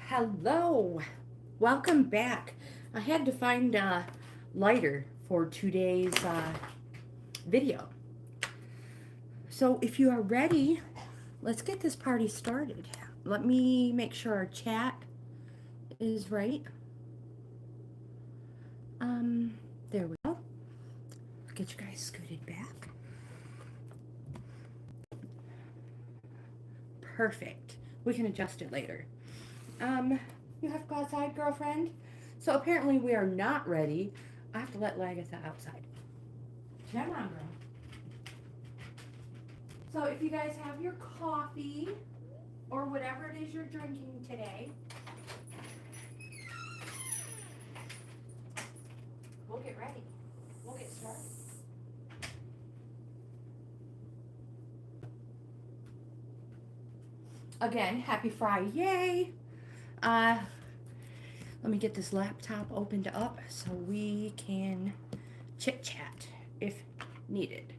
Hello, welcome back. I had to find a lighter for today's video. So if you are ready, let's get this party started. Let me make sure our chat is right. There we go. Get you guys scooted back. Perfect. We can adjust it later. You have to go outside, girlfriend? So apparently we are not ready. I have to let Lagatha outside. Come on, girl. So if you guys have your coffee or whatever it is you're drinking today, we'll get ready. We'll get started. Again, happy Friday. Let me get this laptop opened up so we can chit chat if needed.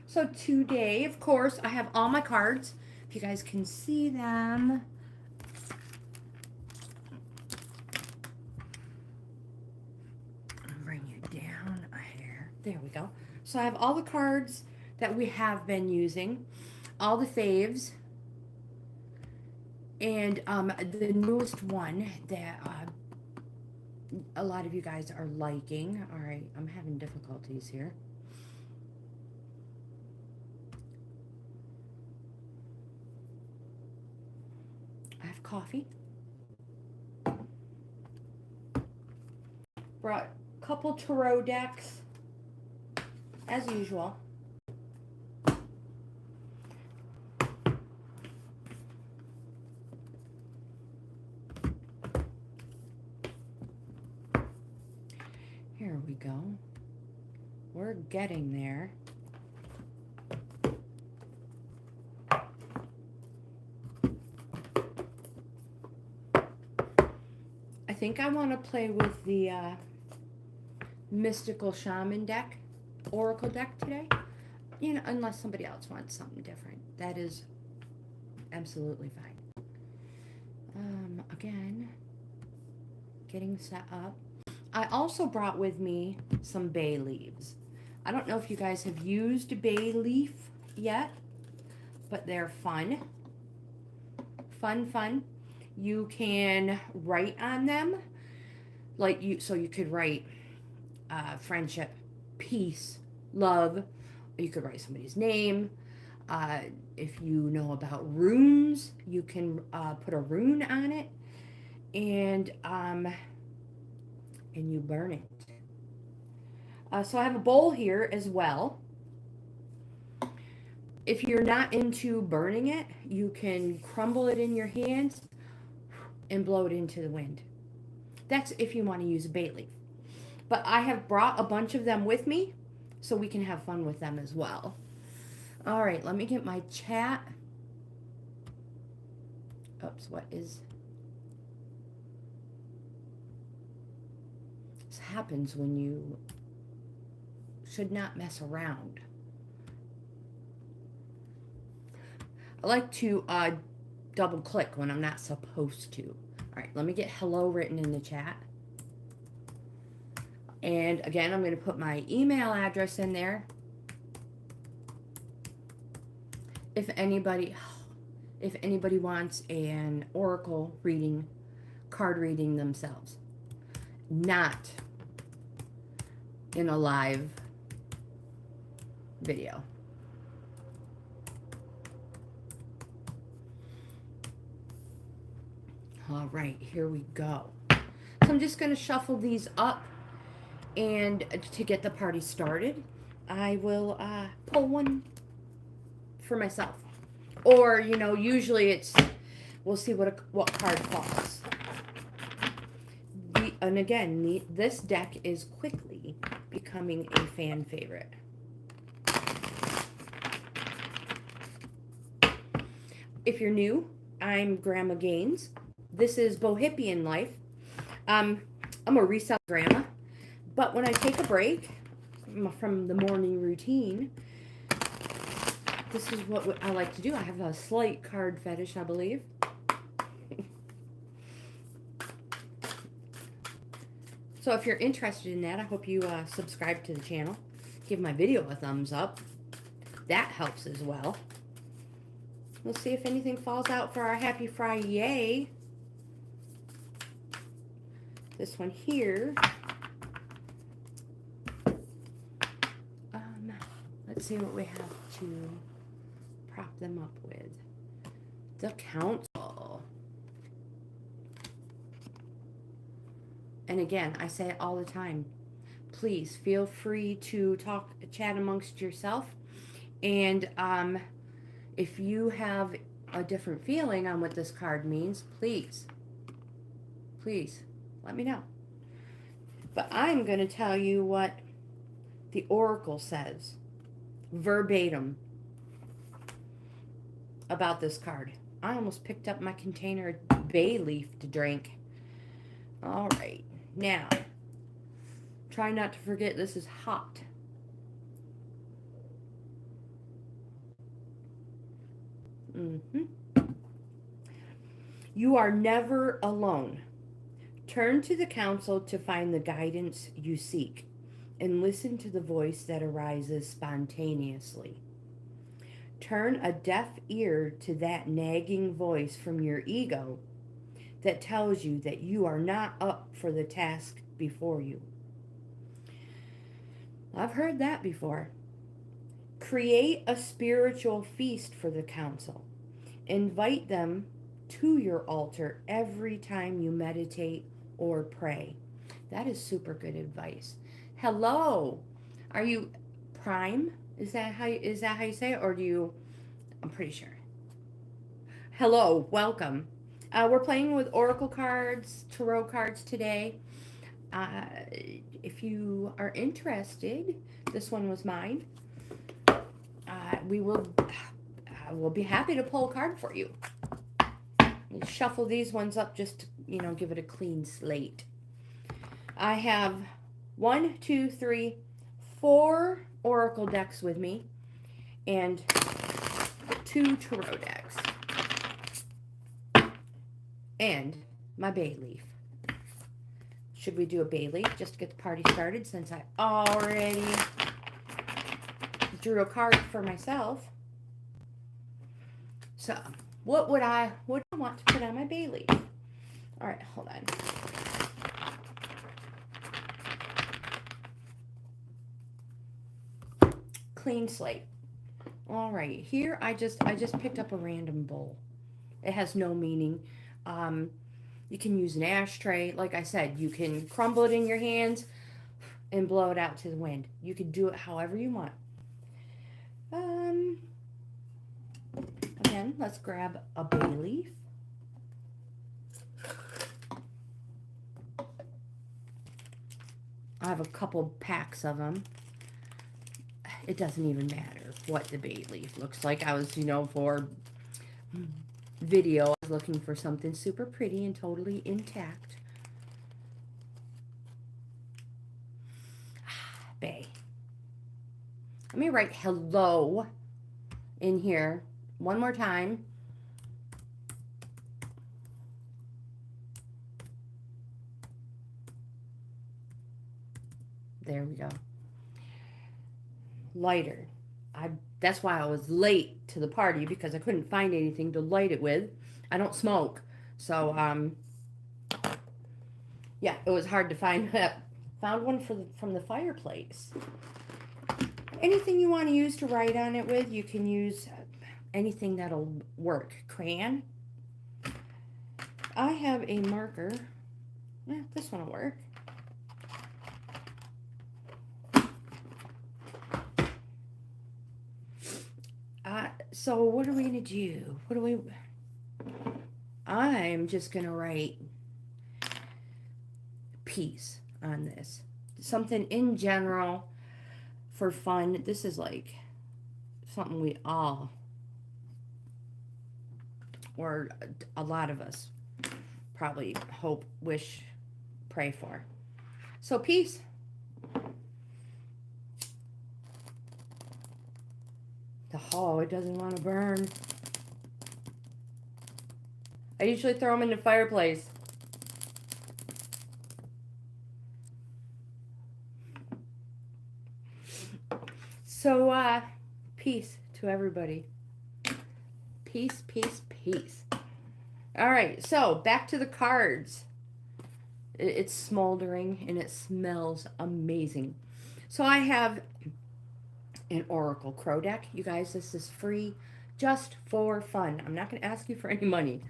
So today, of course, I have all my cards. If you guys can see them. Bring you down a hair. There we go. So I have all the cards that we have been using, all the faves, and the newest one that a lot of you guys are liking. All right, I'm having difficulties here. I have coffee. Brought a couple tarot decks, as usual. Here we go. We're getting there. I think I want to play with the Mystical Shaman deck, Oracle deck today. You know, unless somebody else wants something different. That is absolutely fine. Again, getting set up. I also brought with me some bay leaves. I don't know if you guys have used bay leaf yet, but they're fun. Fun. You can write on them, so you could write friendship, peace, love. You could write somebody's name. If you know about runes, you can put a rune on it, and you burn it. So I have a bowl here as well. If you're not into burning it, you can crumble it in your hands and blow it into the wind. That's if you want to use a bay leaf. But I have brought a bunch of them with me so we can have fun with them as well. All right, let me get my chat. Oops, what is... This happens when you should not mess around. I like to double click when I'm not supposed to. All right, let me get hello written in the chat. And again, I'm going to put my email address in there. If anybody wants an oracle reading, card reading themselves, not in a live video. All right, here we go. So I'm just going to shuffle these up, and to get the party started, I will pull one for myself. Or, you know, usually it's, we'll see what card falls. And again, this deck is quickly becoming a fan favorite. If you're new, I'm Grandma Gaines. This is Bohippian Life. A I'm a resell grandma. But when I take a break from the morning routine, this is what I like to do. I have a slight card fetish, I believe. So if you're interested in that, I hope you subscribe to the channel. Give my video a thumbs up. That helps as well. We'll see if anything falls out for our Happy Friday. This one here. Let's see what we have to prop them up with. The Council. And again, I say it all the time. Please feel free to chat amongst yourself. And if you have a different feeling on what this card means, please let me know. But I'm going to tell you what the Oracle says, verbatim, about this card. I almost picked up my container of bay leaf to drink. All right. Now, try not to forget this is hot. You are never alone. Turn to the council to find the guidance you seek, and listen to the voice that arises spontaneously. Turn a deaf ear to that nagging voice from your ego that tells you that you are not up for the task before you. I've heard that before. Create a spiritual feast for the council. Invite them to your altar every time you meditate or pray. That is super good advice. Hello. Are you Prime? Is that how you say it? Or do you... I'm pretty sure. Hello. Welcome. We're playing with Oracle cards, Tarot cards today. If you are interested, this one was mine. We'll be happy to pull a card for you. We'll shuffle these ones up just to, give it a clean slate. I have 1, 2, 3, 4 Oracle decks with me and 2 Tarot decks. And my bay leaf. Should we do a bay leaf just to get the party started, since I already drew a card for myself? So, what would I want to put on my bay leaf? All right, hold on. Clean slate. All right, here I just picked up a random bowl. It has no meaning. You can use an ashtray. Like I said, you can crumble it in your hands and blow it out to the wind. You can do it however you want. Again, let's grab a bay leaf. I have a couple packs of them. It doesn't even matter what the bay leaf looks like. I was, for video, I was looking for something super pretty and totally intact. Bay. Let me write hello in here one more time. There we go. Lighter. That's why I was late to the party, because I couldn't find anything to light it with. I don't smoke. So, yeah, it was hard to find. Found one from the fireplace. Anything you want to use to write on it with, you can use anything that'll work. Crayon. I have a marker. Yeah, this one will work. So what are we going to do? I'm just going to write peace on this. Something in general for fun. This is like something we all, or a lot of us, probably hope, wish, pray for. So peace. Oh, it doesn't want to burn. I usually throw them in the fireplace. So, peace to everybody. Peace, peace, peace. All right, so back to the cards. It's smoldering and it smells amazing. So I have an Oracle Crow deck. You guys, this is free just for fun. I'm not going to ask you for any money.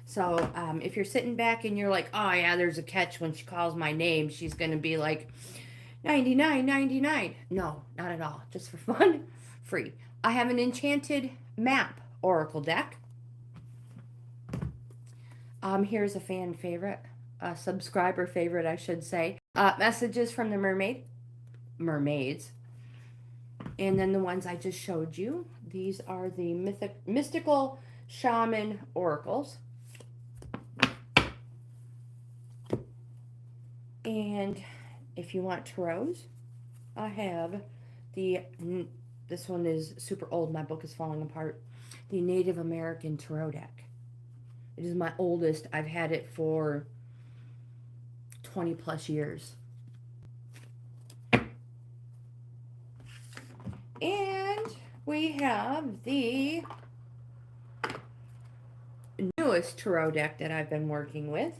So if you're sitting back and you're like, oh yeah, there's a catch when she calls my name, she's going to be like, $99.99. No, not at all. Just for fun, free. I have an enchanted map Oracle deck. Here's a fan favorite, a subscriber favorite, I should say. Messages from the mermaids. And then the ones I just showed you. These are the mystical shaman oracles. And if you want tarots, I have this one is super old. My book is falling apart. The Native American Tarot deck. It is my oldest. I've had it for 20 plus years. And we have the newest tarot deck that I've been working with.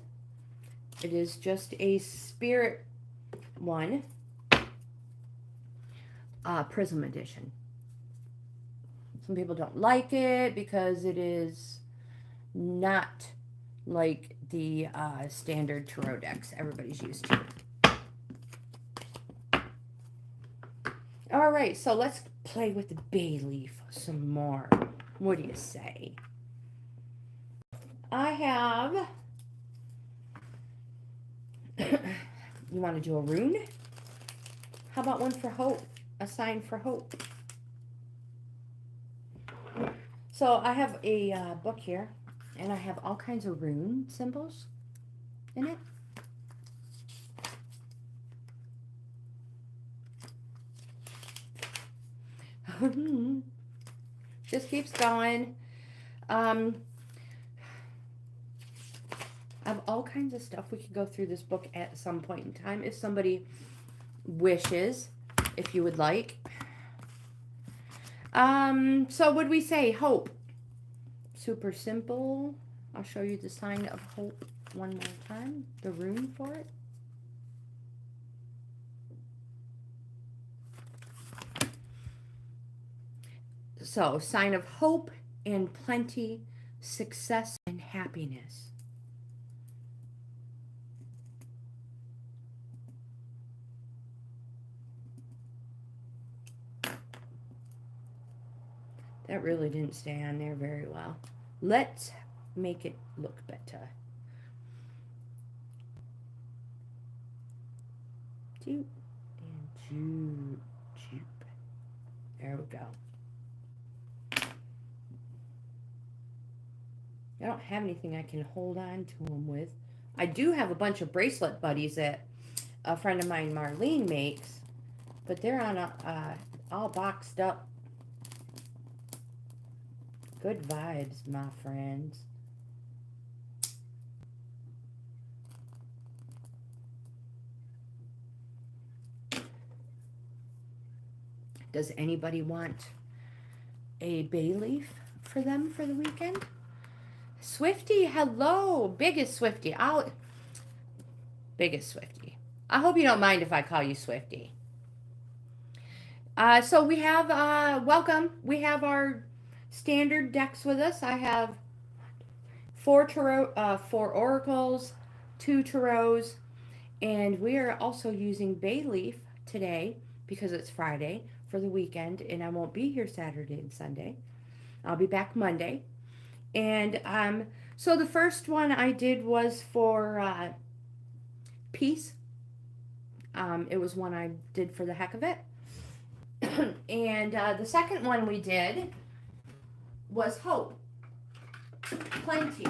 It is just a spirit one, Prism edition. Some people don't like it because it is not like the standard tarot decks everybody's used to. All right, so let's play with the bay leaf some more. What do you say? I have... You want to do a rune? How about one for hope? A sign for hope. So I have a book here, and I have all kinds of rune symbols in it. Just keeps going. I have all kinds of stuff. We could go through this book at some point in time if somebody wishes, if you would like. So would we say hope? Super simple. I'll show you the sign of hope one more time. The rune for it. So, sign of hope and plenty, success and happiness. That really didn't stay on there very well. Let's make it look better. Doop and joop. There we go. I don't have anything I can hold on to them with. I do have a bunch of bracelet buddies that a friend of mine, Marlene, makes, but they're on all boxed up. Good vibes, my friends. Does anybody want a bay leaf for them for the weekend? Swifty, hello. Biggest Swifty. Biggest Swifty. I hope you don't mind if I call you Swifty. So we have, welcome. We have our standard decks with us. I have 4 oracles, 2 tarots, and we are also using bay leaf today because it's Friday for the weekend, and I won't be here Saturday and Sunday. I'll be back Monday. And so the first one I did was for peace. It was one I did for the heck of it. And the second one we did was hope. Plenty.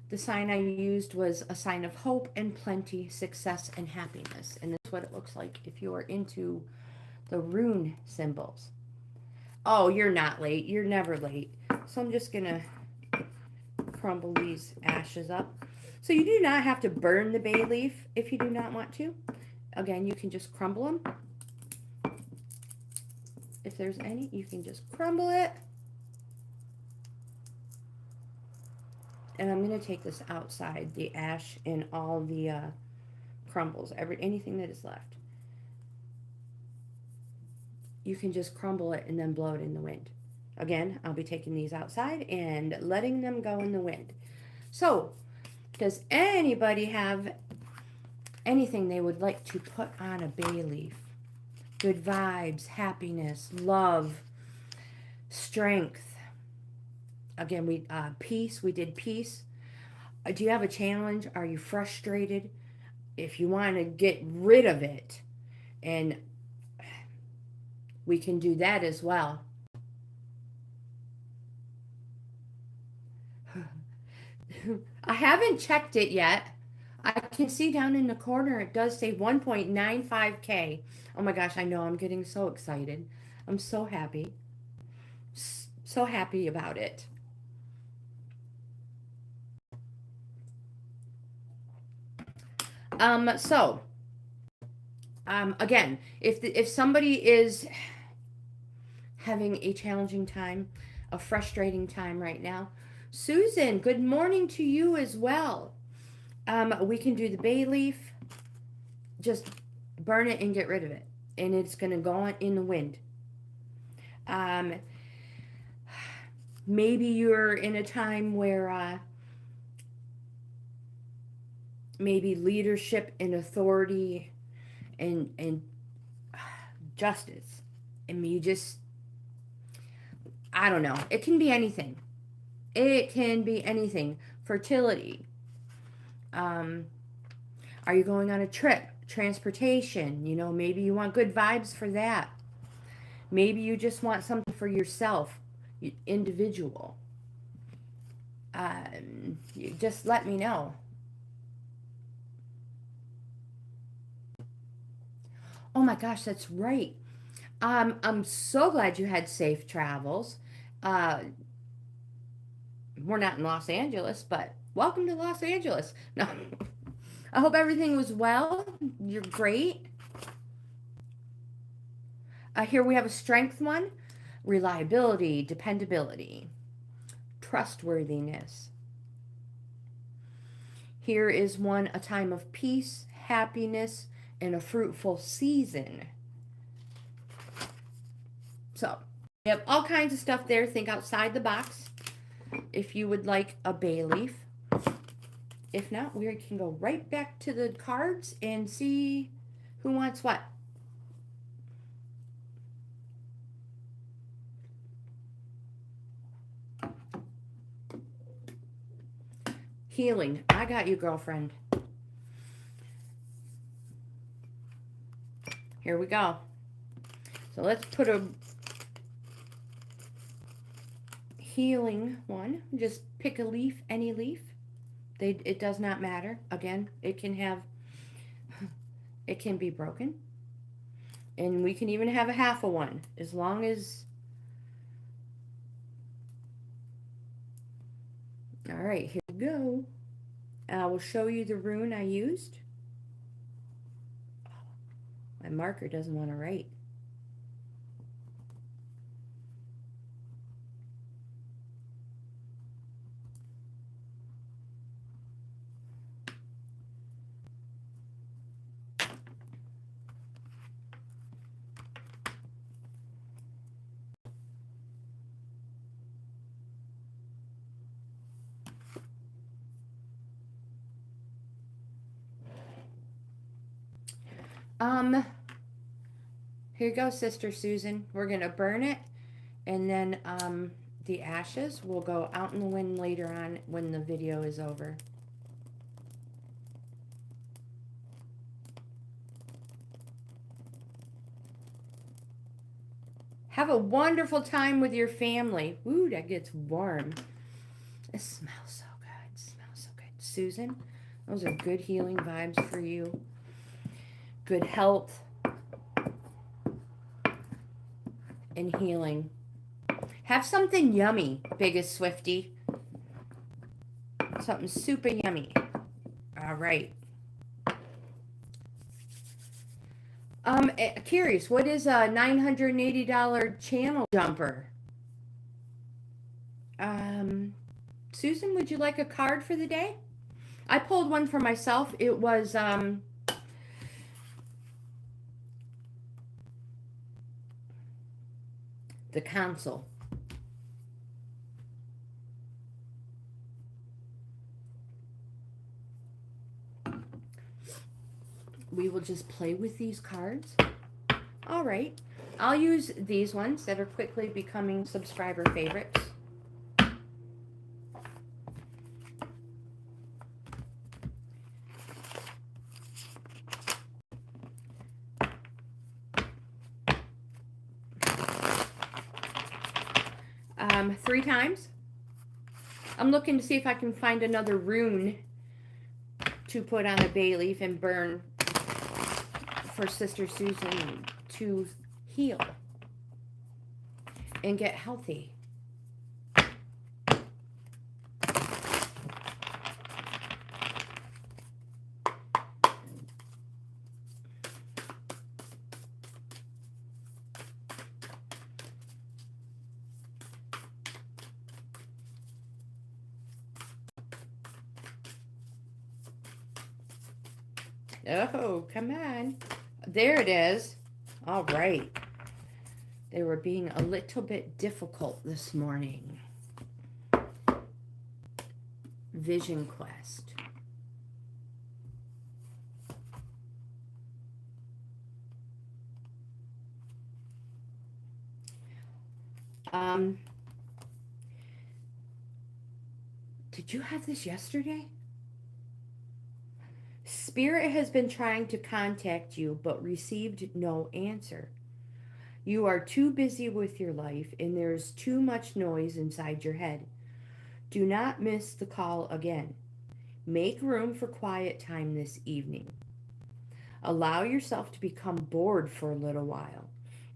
The sign I used was a sign of hope and plenty, success and happiness. And that's what it looks like if you are into the rune symbols. Oh, you're not late. You're never late. So I'm just going to crumble these ashes up. So you do not have to burn the bay leaf if you do not want to. Again, you can just crumble them. If there's any, you can just crumble it. And I'm going to take this outside, the ash and all the crumbles, anything that is left. You can just crumble it and then blow it in the wind. Again, I'll be taking these outside and letting them go in the wind. So, does anybody have anything they would like to put on a bay leaf? Good vibes, happiness, love, strength. Again, peace. We did peace. Do you have a challenge? Are you frustrated? If you want to get rid of it, and we can do that as well. I haven't checked it yet. I can see down in the corner it does say 1.95K. Oh my gosh, I know. I'm getting so excited. I'm so happy. So happy about it. Again, if somebody is having a challenging time, a frustrating time right now, Susan, good morning to you as well. We can do the bay leaf, just burn it and get rid of it, and it's going to go on in the wind. Maybe you're in a time where maybe leadership and authority and justice, and you just, I don't know. It can be anything. It can be anything. Fertility. Are you going on a trip? Transportation. You know, maybe you want good vibes for that. Maybe you just want something for yourself, individual. You just let me know. Oh my gosh, that's right. I'm so glad you had safe travels. We're not in Los Angeles, but welcome to Los Angeles. No, I hope everything was well. You're great. Here we have a strength one. Reliability, dependability, trustworthiness. Here is one, a time of peace, happiness, and a fruitful season. So, we have all kinds of stuff there. Think outside the box. If you would like a bay leaf. If not, we can go right back to the cards and see who wants what. Healing. I got you, girlfriend. Here we go. So let's put a healing one. Just pick a leaf, any leaf. It does not matter. Again, it can be broken. And we can even have a half of one, as long as... All right, here we go. I will show you the rune I used. My marker doesn't want to write. Here you go, Sister Susan. We're going to burn it, and then the ashes will go out in the wind later on when the video is over. Have a wonderful time with your family. Ooh, that gets warm. It smells so good. It smells so good. Susan. Those are good healing vibes for you. Good health and healing. Have something yummy, biggest Swifty. Something super yummy. All right. Curious, what is a $980 channel jumper? Susan, would you like a card for the day? I pulled one for myself. It was, the council. We will just play with these cards. All right. I'll use these ones that are quickly becoming subscriber favorites. Three times. I'm looking to see if I can find another rune to put on a bay leaf and burn for Sister Susan to heal and get healthy. Oh, come on. There it is. All right. They were being a little bit difficult this morning. Vision Quest. Did you have this yesterday? Spirit has been trying to contact you but received no answer. You are too busy with your life and there is too much noise inside your head. Do not miss the call again. Make room for quiet time this evening. Allow yourself to become bored for a little while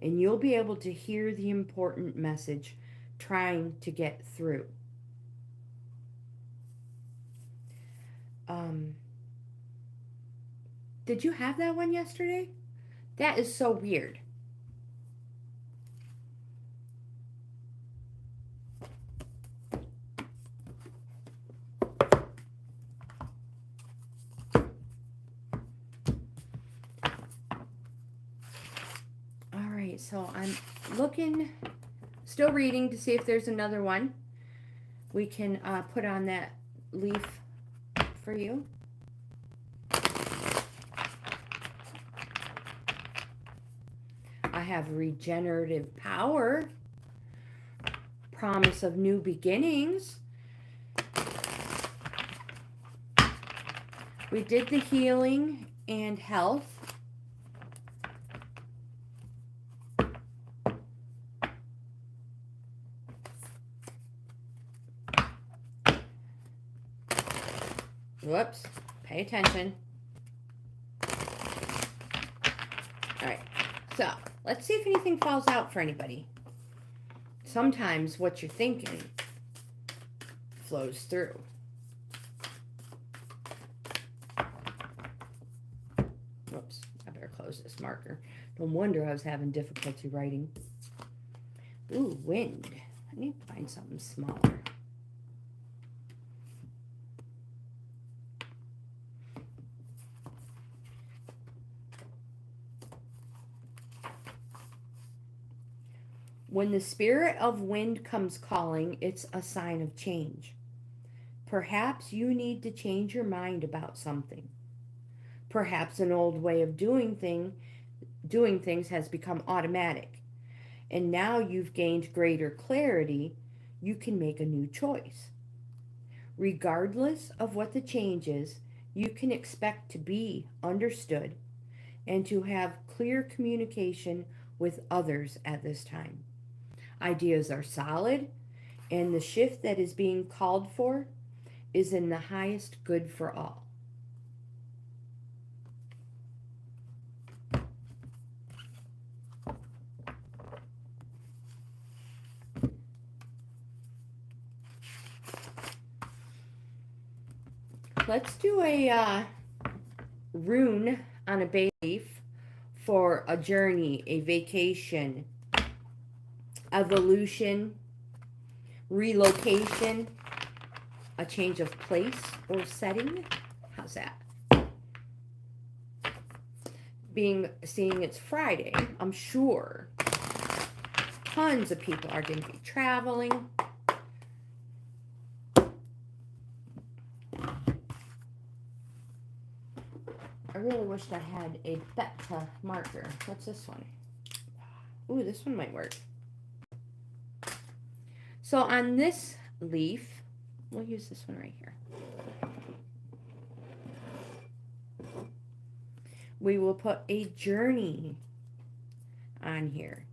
and you'll be able to hear the important message trying to get through. Did you have that one yesterday? That is so weird. All right, so I'm looking, still reading to see if there's another one we can put on that leaf for you. I have regenerative power, promise of new beginnings. We did the healing and health. Whoops, pay attention. All right, so let's see if anything falls out for anybody. Sometimes what you're thinking flows through. Whoops, I better close this marker. No wonder I was having difficulty writing. Ooh, wind. I need to find something smaller. When the spirit of wind comes calling, it's a sign of change. Perhaps you need to change your mind about something. Perhaps an old way of doing things has become automatic. And now you've gained greater clarity, you can make a new choice. Regardless of what the change is, you can expect to be understood and to have clear communication with others at this time. Ideas are solid, and the shift that is being called for is in the highest good for all. Let's do a rune on a bay leaf for a journey, a vacation, evolution, relocation, a change of place or setting. How's that? Seeing it's Friday, I'm sure tons of people are going to be traveling. I really wish I had a beta marker. What's this one? Ooh, this one might work. So on this leaf, we'll use this one right here. We will put a journey on here.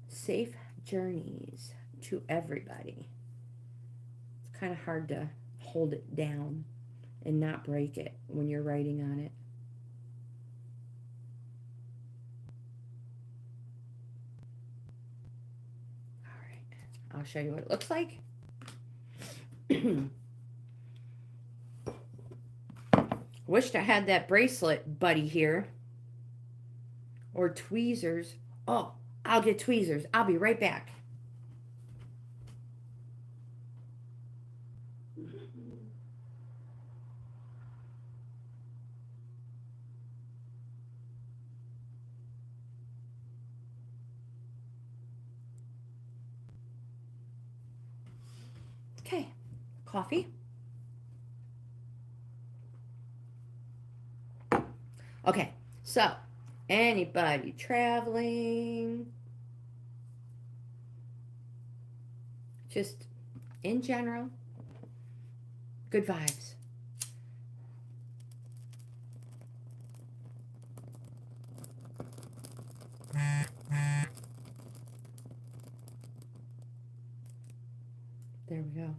Safe journeys to everybody. It's kind of hard to hold it down and not break it when you're writing on it. All right, I'll show you what it looks like. Wished I had that bracelet buddy here. Or tweezers. Oh, I'll get tweezers. I'll be right back. Okay, coffee. Okay, so anybody traveling, just in general, good vibes. There we go.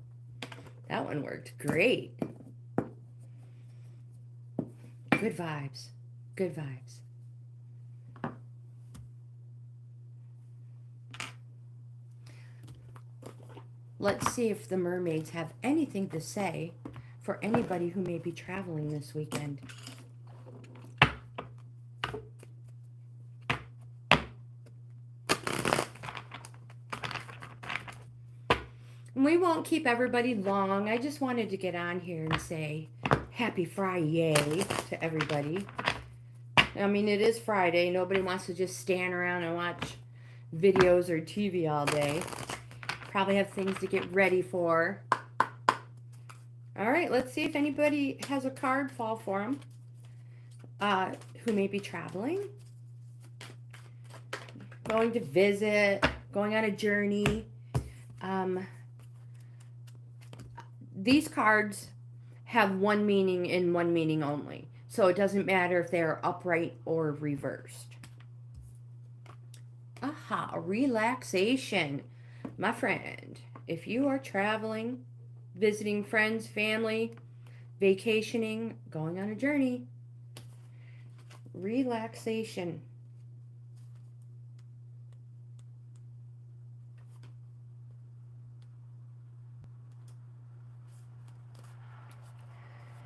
That one worked great. Good vibes. Good vibes. Let's see if the mermaids have anything to say for anybody who may be traveling this weekend. And we won't keep everybody long. I just wanted to get on here and say happy FRIYAY to everybody. I mean, it is Friday. Nobody wants to just stand around and watch videos or TV all day. Probably have things to get ready for. All right, let's see if anybody has a card fall for them who may be traveling, going to visit, going on a journey. These cards have one meaning and one meaning only. So it doesn't matter if they're upright or reversed. Aha, relaxation. My friend, if you are traveling, visiting friends, family, vacationing, going on a journey, relaxation.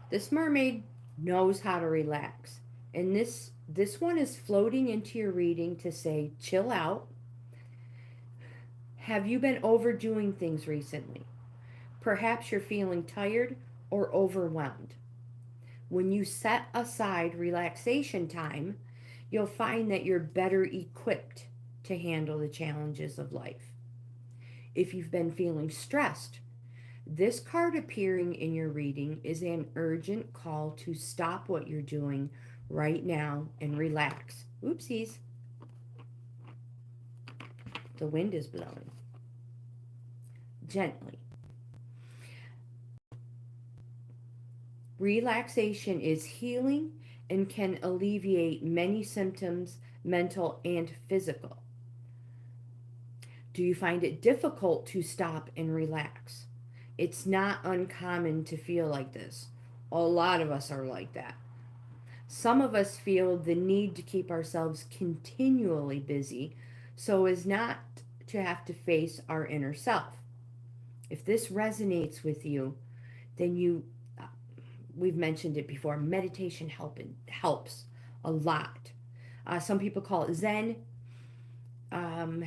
This mermaid knows how to relax. And this one is floating into your reading to say, chill out. Have you been overdoing things recently? Perhaps you're feeling tired or overwhelmed. When you set aside relaxation time, you'll find that you're better equipped to handle the challenges of life. If you've been feeling stressed, this card appearing in your reading is an urgent call to stop what you're doing right now and relax. Oopsies. The wind is blowing. Gently. Relaxation is healing and can alleviate many symptoms, mental and physical. Do you find it difficult to stop and relax? It's not uncommon to feel like this. A lot of us are like that. Some of us feel the need to keep ourselves continually busy so as not to have to face our inner self. If this resonates with you, then we've mentioned it before, meditation helps a lot. Some people call it Zen. Um,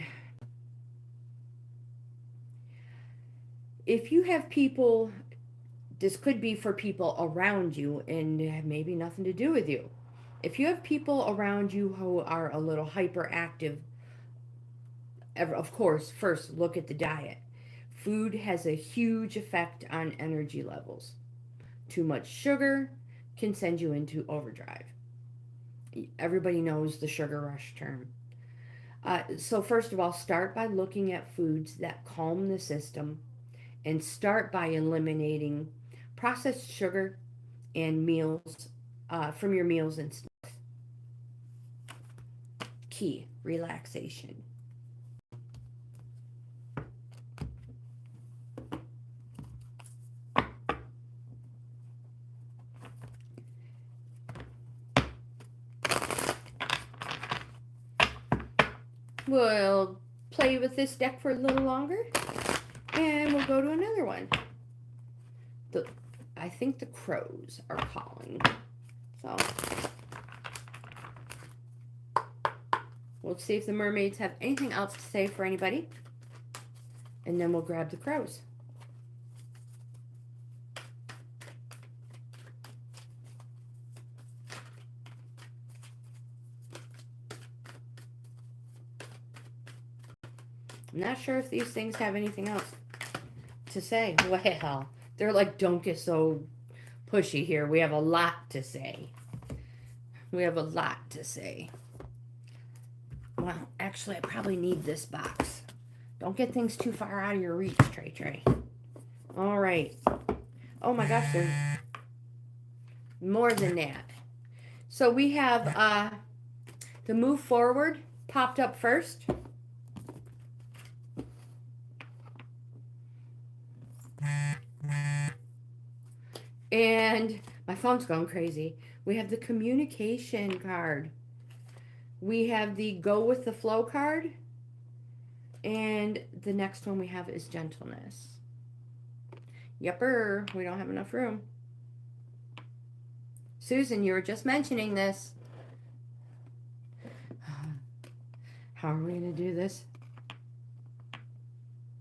if you have people, this could be for people around you and maybe nothing to do with you. If you have people around you who are a little hyperactive, of course, first look at the diet. Food has a huge effect on energy levels. Too much sugar can send you into overdrive. Everybody knows the sugar rush term. So, first of all, start by looking at foods that calm the system and start by eliminating processed sugar and meals from your meals and snacks. Key, relaxation. We'll play with this deck for a little longer and we'll go to another one. I think the crows are calling. So we'll see if the mermaids have anything else to say for anybody. And then we'll grab the crows. I'm not sure if these things have anything else to say. Well, they're like, don't get so pushy here. We have a lot to say. We have a lot to say. Well, actually, I probably need this box. Don't get things too far out of your reach, Trey. All right. Oh my gosh, there's more than that. So we have the move forward popped up first. And my phone's going crazy. We have the communication card. We have the go with the flow card. And the next one we have is gentleness. Yepper, we don't have enough room. Susan, you were just mentioning this. How are we going to do this?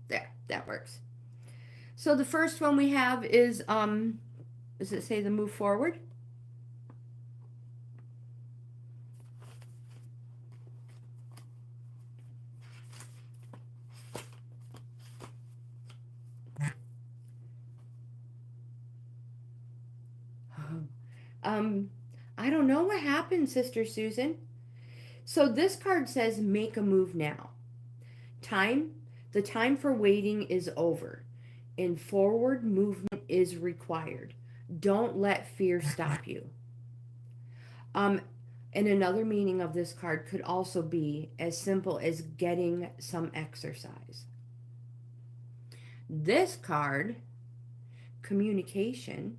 There, that works. So the first one we have is, does it say the move forward? I don't know what happened, Sister Susan. So this card says make a move now. The time for waiting is over and forward movement is required. Don't let fear stop you. And another meaning of this card could also be as simple as getting some exercise. This card, communication.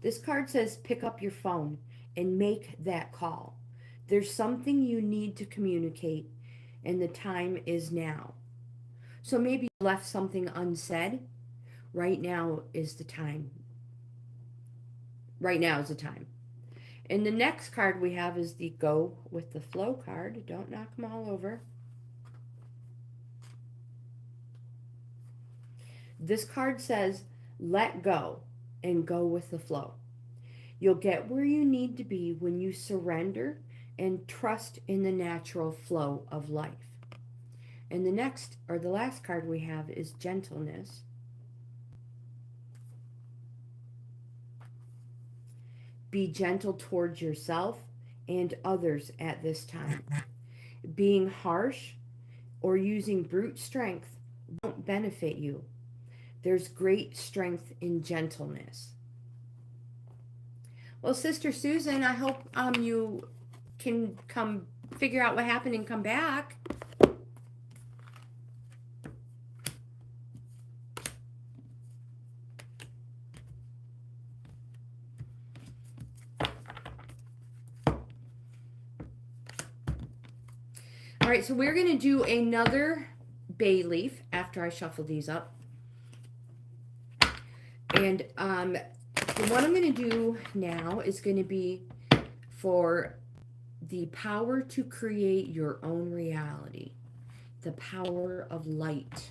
This card says pick up your phone and make that call. There's something you need to communicate and the time is now. So maybe you left something unsaid. Right now is the time. Right now is the time. And the next card we have is the go with the flow card. Don't knock them all over. This card says let go and go with the flow. You'll get where you need to be when you surrender and trust in the natural flow of life. And the next, or the last card we have is gentleness. Be gentle towards yourself and others at this time. Being harsh or using brute strength won't benefit you. There's great strength in gentleness. Well, Sister Susan, I hope you can come figure out what happened and come back. All right, so we're going to do another bay leaf after I shuffle these up. And the one I'm going to do now is going to be for the power to create your own reality. The power of light.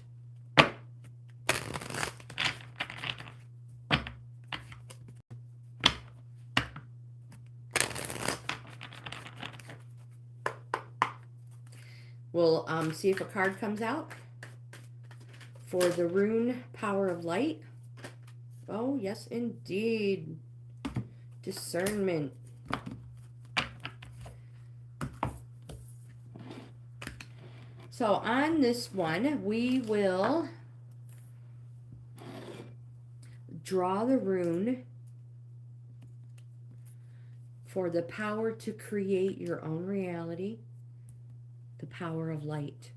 We'll see if a card comes out for the rune power of light. Oh, yes, indeed. Discernment. So on this one, we will draw the rune for the power to create your own reality, the power of light.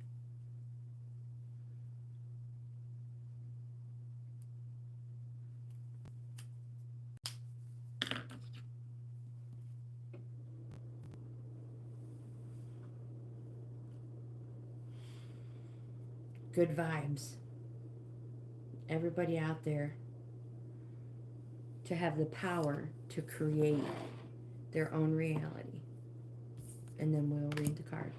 Good vibes. Everybody out there to have the power to create their own reality. And then we'll read the card.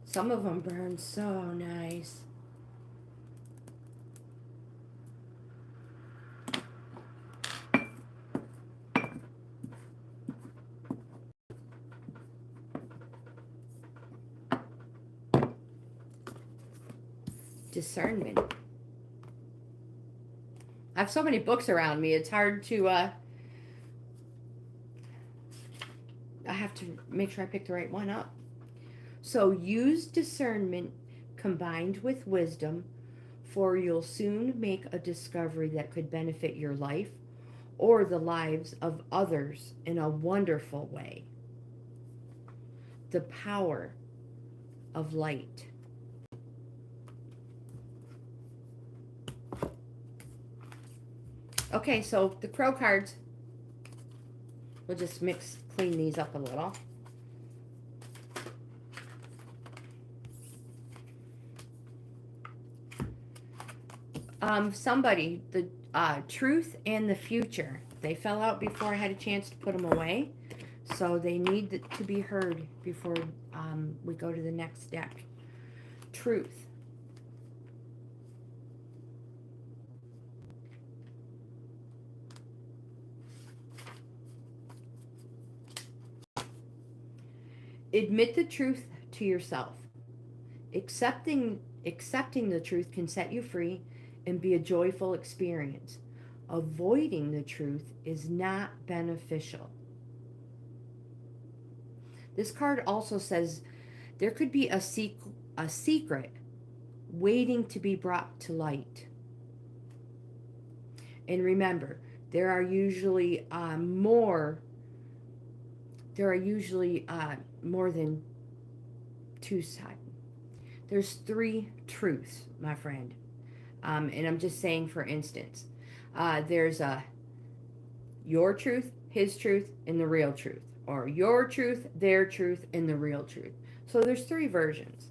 Some of them burn so nice. Discernment. I have so many books around me. It's hard to, I have to make sure I pick the right one up. So use discernment combined with wisdom, for you'll soon make a discovery that could benefit your life or the lives of others in a wonderful way. The power of light. Okay, so the crow cards, we'll just clean these up a little. Somebody, the truth and the future. They fell out before I had a chance to put them away. So they need to be heard before we go to the next deck. Truth. Admit the truth to yourself. Accepting the truth can set you free and be a joyful experience. Avoiding the truth is not beneficial. This card also says there could be a secret waiting to be brought to light. And remember, there are usually more than two sides. There's 3 truths, my friend. And I'm just saying, for instance, there's your truth, his truth, and the real truth. Or your truth, their truth, and the real truth. So there's 3 versions.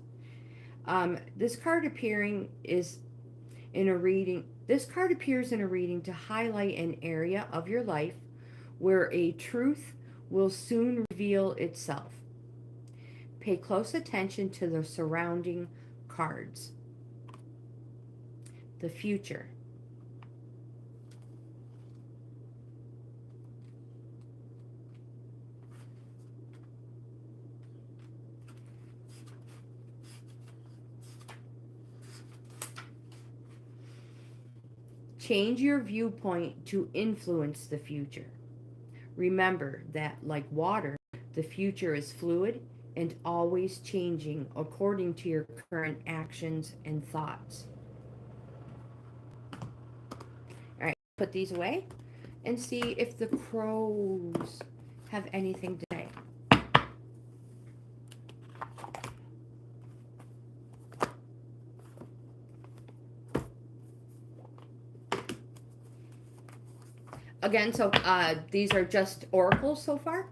This card appears in a reading to highlight an area of your life where a truth will soon reveal itself. Pay close attention to the surrounding cards. The future. Change your viewpoint to influence the future. Remember that, like water, the future is fluid and always changing according to your current actions and thoughts. All right, put these away and see if the crows have anything to say. again, so these are just oracles so far.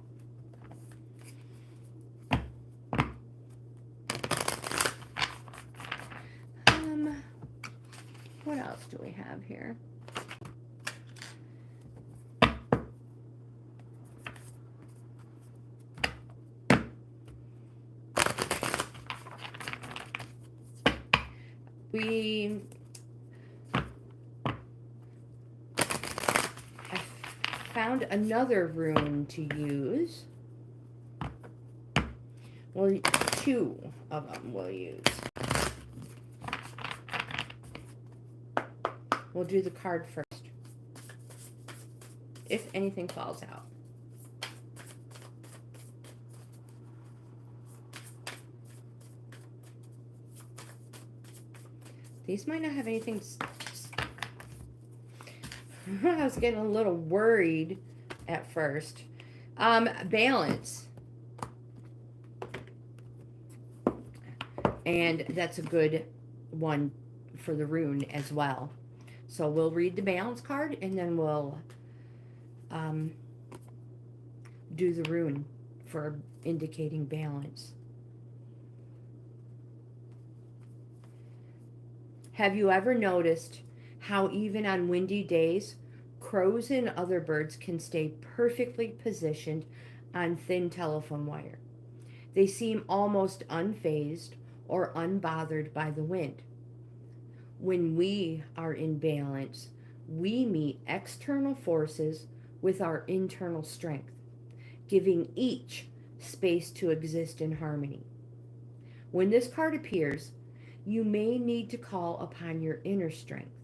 What else do we have here? I found another rune to use. Well, two of them we'll use. We'll do the card first, if anything falls out. These might not have anything. I was getting a little worried at first. Balance. And that's a good one for the rune as well. So we'll read the balance card and then we'll do the rune for indicating balance. Have you ever noticed how even on windy days, crows and other birds can stay perfectly positioned on thin telephone wire? They seem almost unfazed or unbothered by the wind. When we are in balance, we meet external forces with our internal strength, giving each space to exist in harmony. When this card appears, you may need to call upon your inner strength,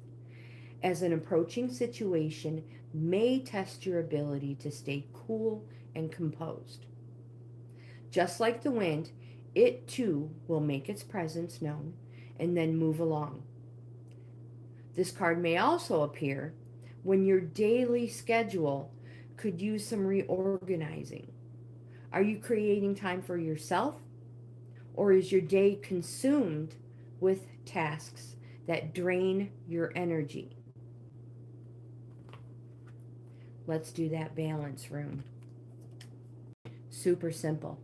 as an approaching situation may test your ability to stay cool and composed. Just like the wind, it too will make its presence known and then move along. This card may also appear when your daily schedule could use some reorganizing. Are you creating time for yourself, or is your day consumed with tasks that drain your energy? Let's do that balance rune. Super simple.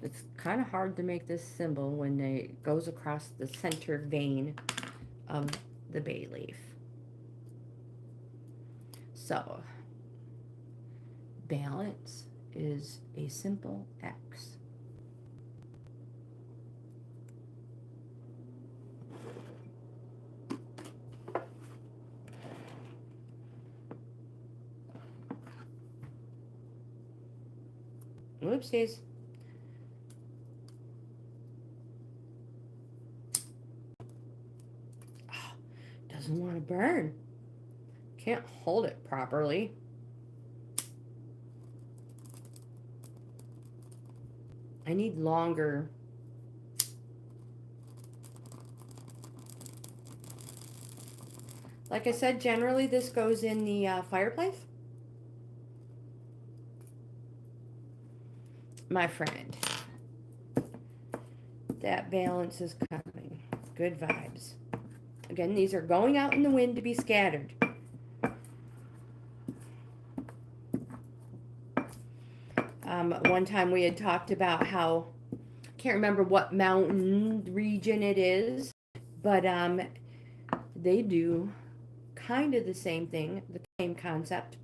It's kind of hard to make this symbol when it goes across the center vein of the bay leaf. So, balance is a simple X. Whoopsies. Oh, doesn't want to burn. Can't hold it properly. I need longer. Like I said, generally this goes in the fireplace. My friend, that balance is coming. Good vibes. Again, these are going out in the wind to be scattered. One time we had talked about how, I can't remember what mountain region it is, but they do kind of the same thing, the same concept.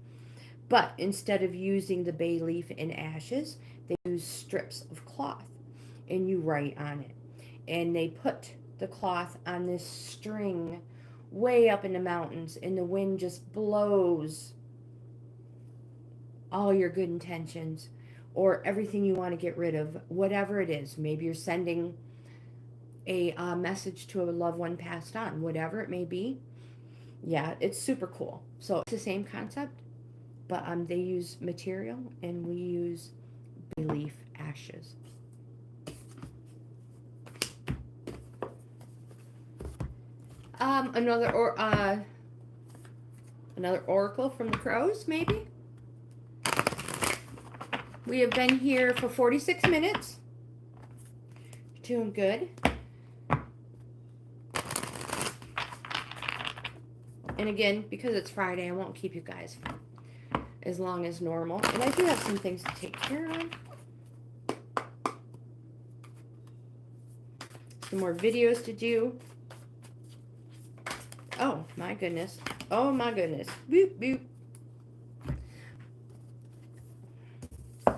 But instead of using the bay leaf and ashes, they use strips of cloth and you write on it. And they put the cloth on this string way up in the mountains, and the wind just blows all your good intentions or everything you want to get rid of, whatever it is. Maybe you're sending a message to a loved one passed on, whatever it may be. Yeah, it's super cool. So it's the same concept, but they use material and we use bay leaf ashes. Another oracle from the crows, maybe. We have been here for 46 minutes. Doing good. And again, because it's Friday, I won't keep you guys as long as normal. And I do have some things to take care of. Some more videos to do. Oh, my goodness. Oh, my goodness. Boop, boop.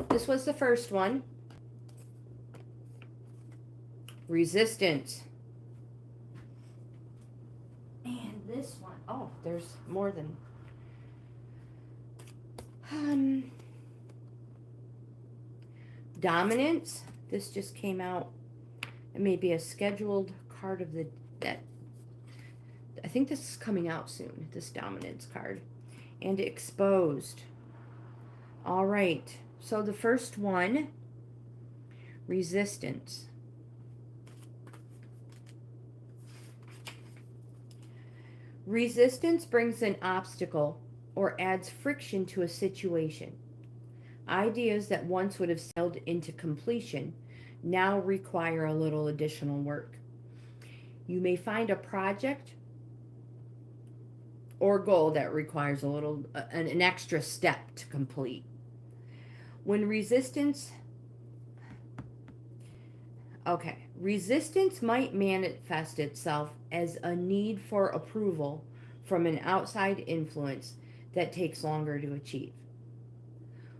This was the first one. Resistance. And this one. Oh, there's more than... Dominance. This just came out. It may be a scheduled card of the... I think this is coming out soon, this dominance card. And exposed. All right. So the first one, resistance. Resistance brings an obstacle or adds friction to a situation. Ideas that once would have sailed into completion now require a little additional work. You may find a project or goal that requires an extra step to complete. When resistance might manifest itself as a need for approval from an outside influence that takes longer to achieve.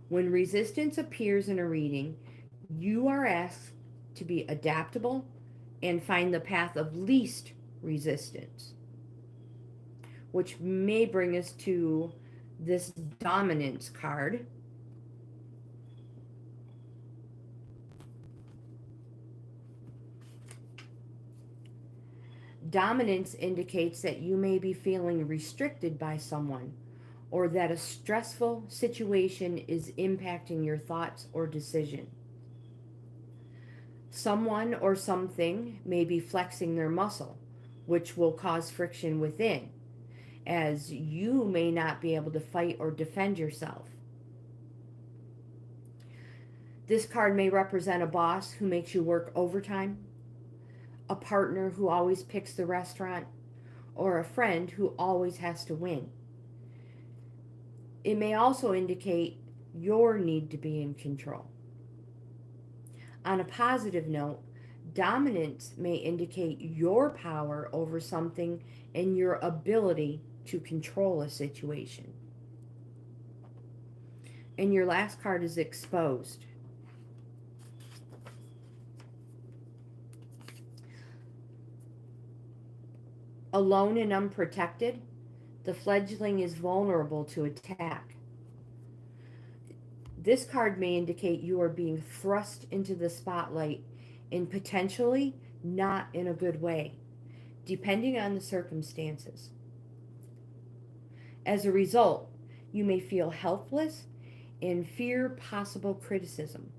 When resistance appears in a reading, you are asked to be adaptable and find the path of least resistance, which may bring us to this dominance card. Dominance indicates that you may be feeling restricted by someone, or that a stressful situation is impacting your thoughts or decision. Someone or something may be flexing their muscle, which will cause friction within, as you may not be able to fight or defend yourself. This card may represent a boss who makes you work overtime, a partner who always picks the restaurant, or a friend who always has to win. It may also indicate your need to be in control. On a positive note, dominance may indicate your power over something and your ability to control a situation. And your last card is exposed. Alone and unprotected, the fledgling is vulnerable to attack. This card may indicate you are being thrust into the spotlight and potentially not in a good way, depending on the circumstances. As a result, you may feel helpless and fear possible criticism.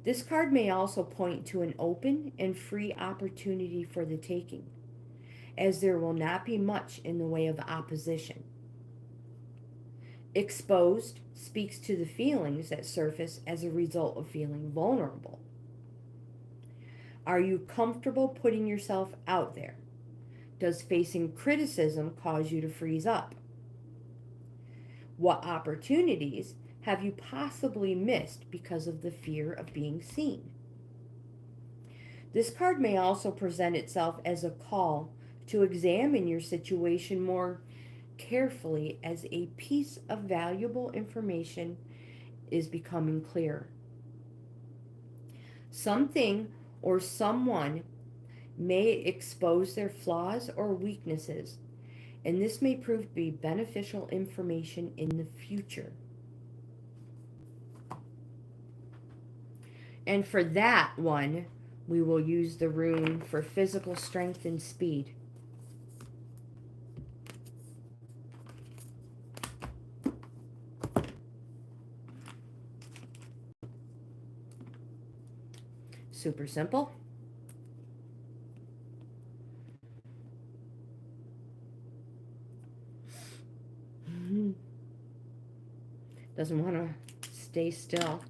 This card may also point to an open and free opportunity for the taking, as there will not be much in the way of opposition. Exposed speaks to the feelings that surface as a result of feeling vulnerable. Are you comfortable putting yourself out there? Does facing criticism cause you to freeze up? What opportunities have you possibly missed because of the fear of being seen? This card may also present itself as a call to examine your situation more carefully as a piece of valuable information is becoming clearer. Something or someone may expose their flaws or weaknesses, and this may prove to be beneficial information in the future. And for that one, we will use the rune for physical strength and speed. Super simple. Doesn't want to stay still.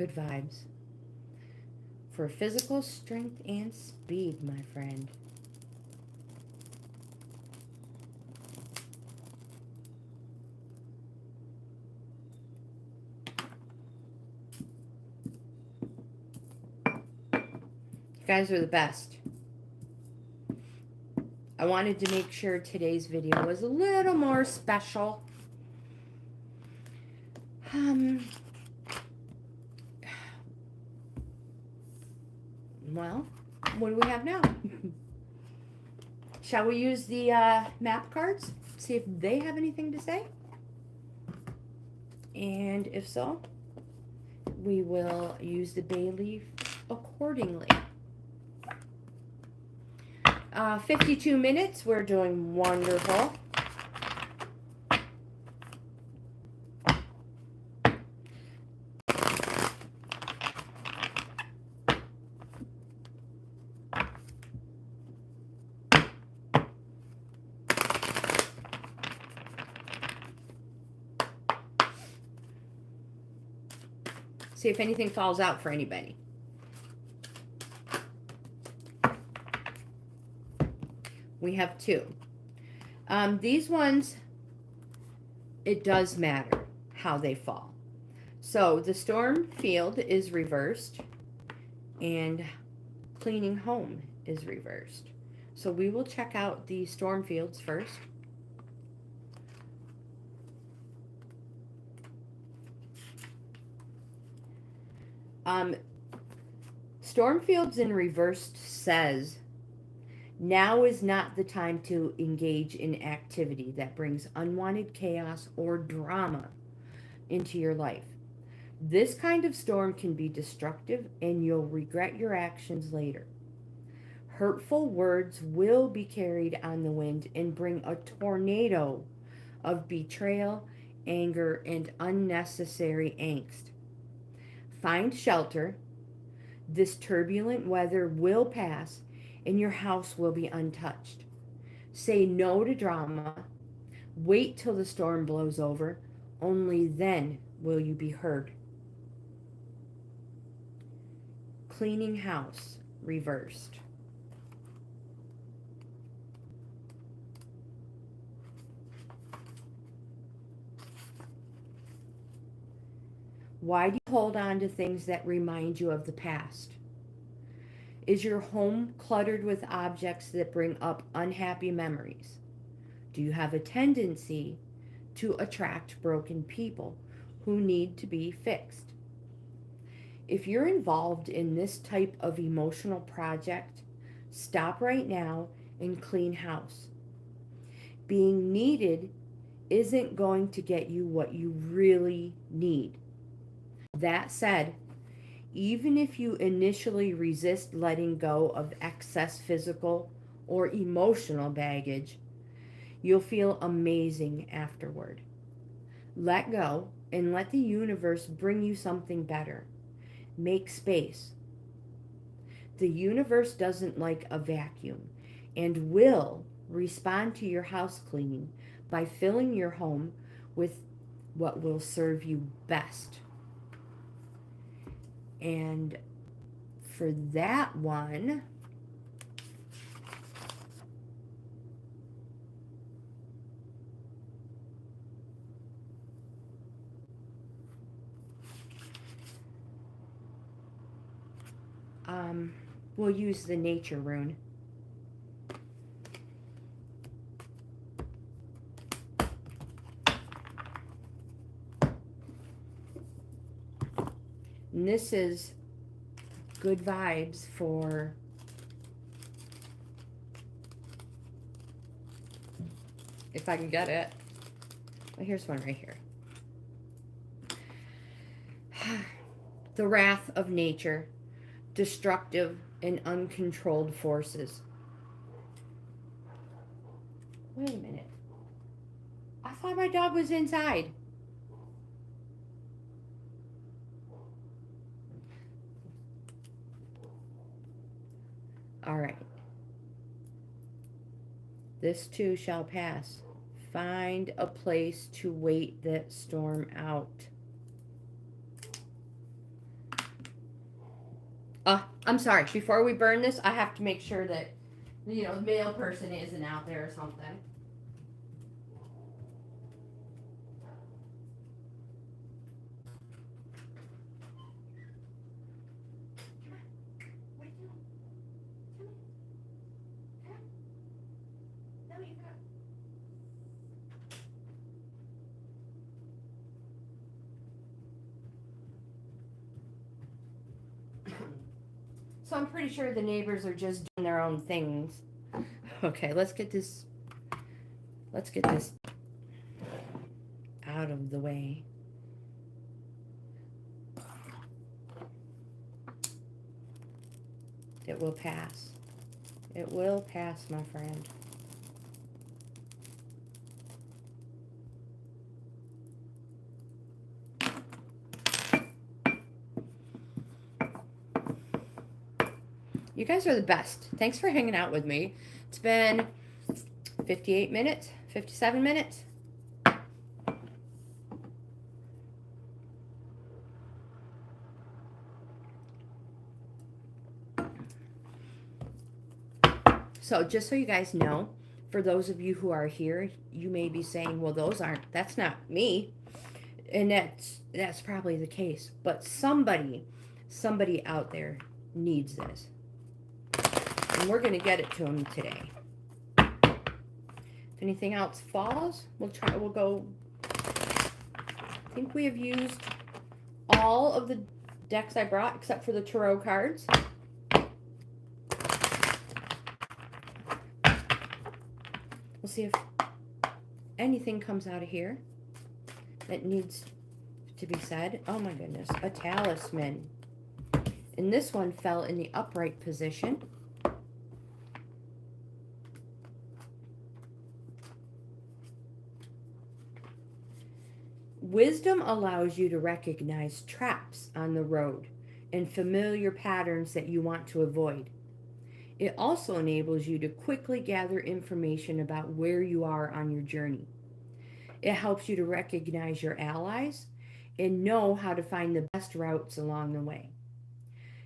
Good vibes. For physical strength and speed, my friend. You guys are the best. I wanted to make sure today's video was a little more special. Well, what do we have now? Shall we use the map cards? See if they have anything to say? And if so, we will use the bay leaf accordingly. 52 minutes. We're doing wonderful. See if anything falls out for anybody. We have two. These ones, it does matter how they fall. So the storm field is reversed and cleaning home is reversed. So we will check out the storm fields first. Storm fields in reversed says, now is not the time to engage in activity that brings unwanted chaos or drama into your life. This kind of storm can be destructive and you'll regret your actions later. Hurtful words will be carried on the wind and bring a tornado of betrayal, anger, and unnecessary angst. Find shelter. This turbulent weather will pass and your house will be untouched. Say no to drama. Wait till the storm blows over. Only then will you be heard. Cleaning house, reversed. Why do you hold on to things that remind you of the past? Is your home cluttered with objects that bring up unhappy memories? Do you have a tendency to attract broken people who need to be fixed? If you're involved in this type of emotional project, stop right now and clean house. Being needed isn't going to get you what you really need. That said, even if you initially resist letting go of excess physical or emotional baggage, you'll feel amazing afterward. Let go and let the universe bring you something better. Make space. The universe doesn't like a vacuum and will respond to your house cleaning by filling your home with what will serve you best. And for that one, we'll use the nature rune. And this is good vibes for if I can get it. Well, here's one right here. The wrath of nature, destructive and uncontrolled forces. Wait a minute. I thought my dog was inside. All right. This too shall pass. Find a place to wait that storm out. I'm sorry. Before we burn this, I have to make sure that, you know, the male person isn't out there or something. So I'm pretty sure the neighbors are just doing their own things. Okay, let's get this out of the way. It will pass. It will pass, my friend. You guys are the best. Thanks for hanging out with me. It's been 58 minutes, 57 minutes. So just so you guys know, for those of you who are here, you may be saying, well, that's not me. And that's probably the case. But somebody out there needs this. And we're going to get it to them today. If anything else falls, we'll go. I think we have used all of the decks I brought except for the tarot cards. We'll see if anything comes out of here that needs to be said. Oh my goodness, a talisman. And this one fell in the upright position. Wisdom allows you to recognize traps on the road and familiar patterns that you want to avoid. It also enables you to quickly gather information about where you are on your journey. It helps you to recognize your allies and know how to find the best routes along the way.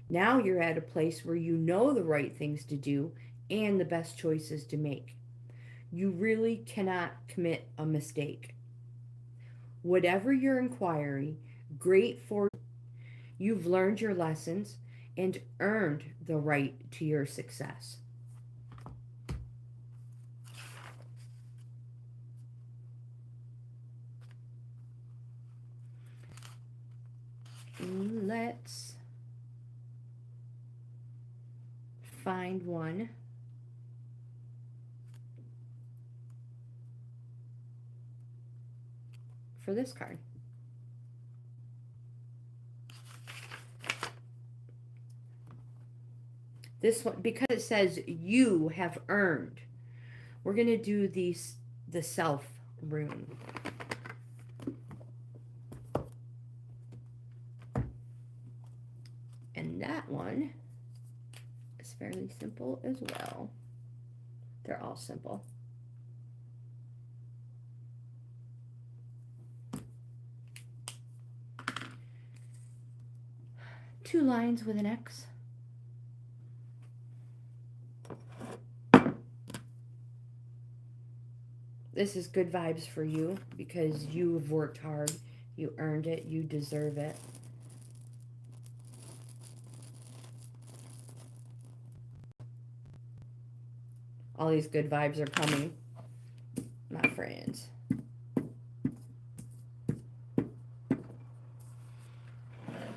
Now you're at a place where you know the right things to do and the best choices to make. You really cannot commit a mistake. Whatever your inquiry, great fortune. You've learned your lessons and earned the right to your success. Let's find one for this card. This one, because it says you have earned, we're going to do the self rune. And that one is fairly simple as well. They're all simple. Two lines with an X. This is good vibes for you because you have worked hard. You earned it. You deserve it. All these good vibes are coming, my friends.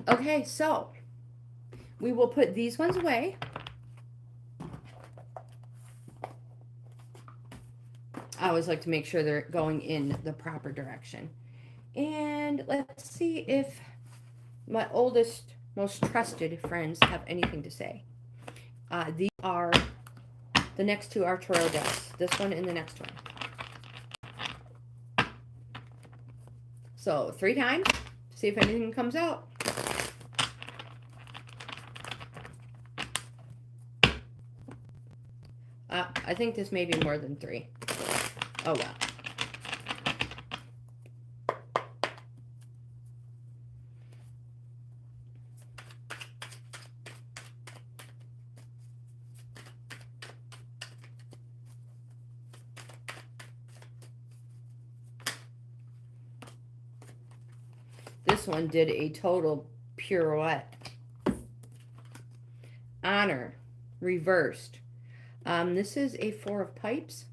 Okay, so we will put these ones away. I always like to make sure they're going in the proper direction. And let's see if my oldest, most trusted friends have anything to say. These are, the next two are tarot decks. This one and the next one. So 3 times, see if anything comes out. I think this may be more than 3. Oh, well. first one did a total pirouette. Honor, reversed. This is a Four of Pipes.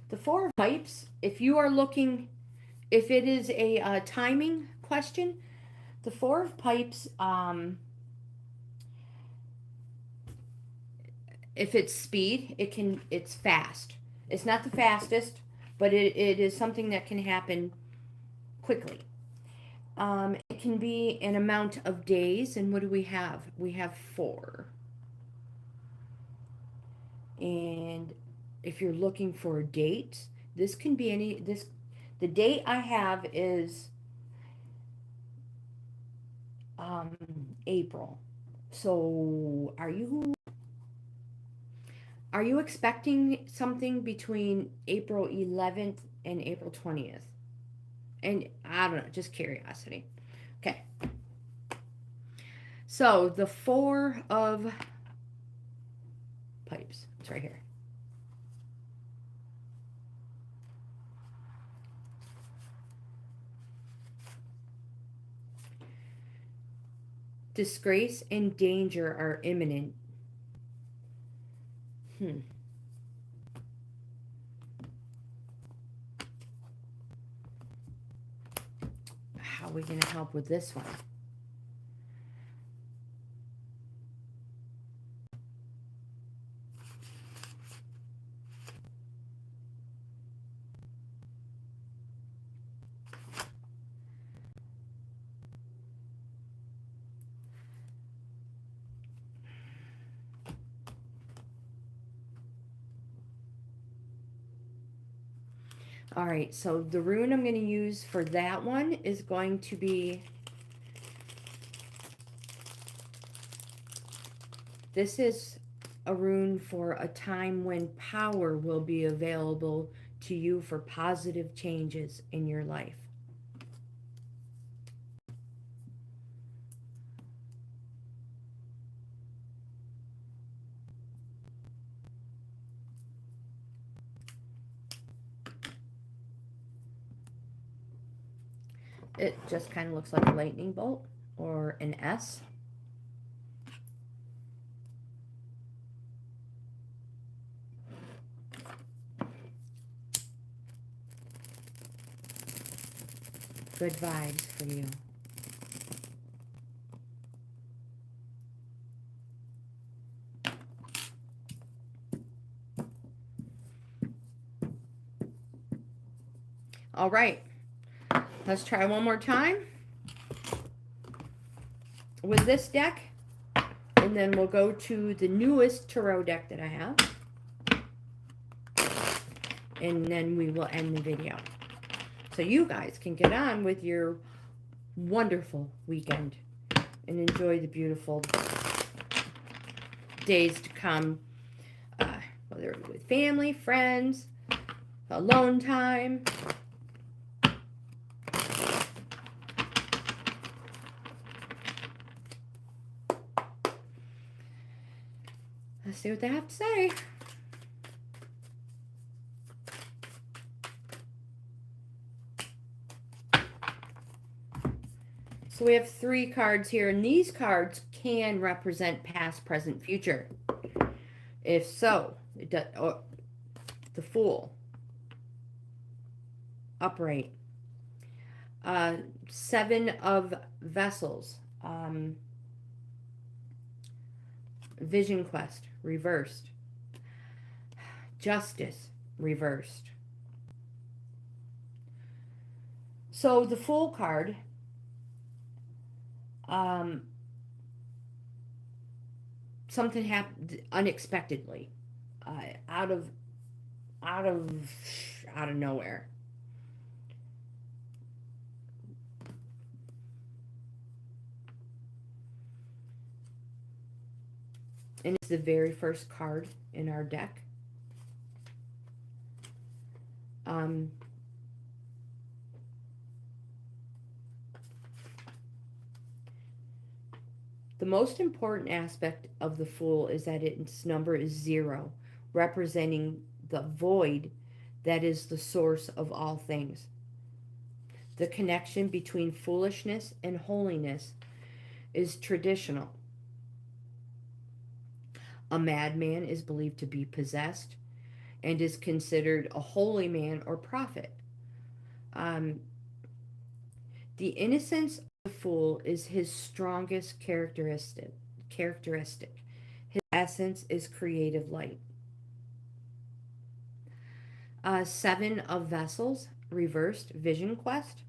The Four of Pipes, if you are looking, if it is a timing question, the Four of Pipes, if it's speed, it's fast. It's not the fastest, but it is something that can happen quickly. It can be an amount of days, and what do we have? We have 4. And if you're looking for a date, this can be the date I have is April. So are you expecting something between April 11th and April 20th? And I don't know, just curiosity. Okay. So the Four of Pipes. It's right here. Disgrace and danger are imminent. How are we going to help with this one? All right, so the rune I'm going to use for that one is going to be, this is a rune for a time when power will be available to you for positive changes in your life. It just kind of looks like a lightning bolt or an S. Good vibes for you. All right. Let's try one more time with this deck, and then we'll go to the newest tarot deck that I have, and then we will end the video. So you guys can get on with your wonderful weekend and enjoy the beautiful days to come, whether it's with family, friends, alone time. Let's see what they have to say. So we have 3 cards here, and these cards can represent past, present, future. If so, it does, the Fool, upright, 7 of Vessels, Vision Quest, reversed, Justice, reversed. So the Fool card, something happened unexpectedly, out of nowhere. And it's the very first card in our deck. The most important aspect of the Fool is that its number is 0, representing the void that is the source of all things. The connection between foolishness and holiness is traditional. A madman is believed to be possessed and is considered a holy man or prophet. Um, the innocence of the fool is his strongest characteristic. His essence is creative light. Seven of Vessels, reversed, Vision Quest.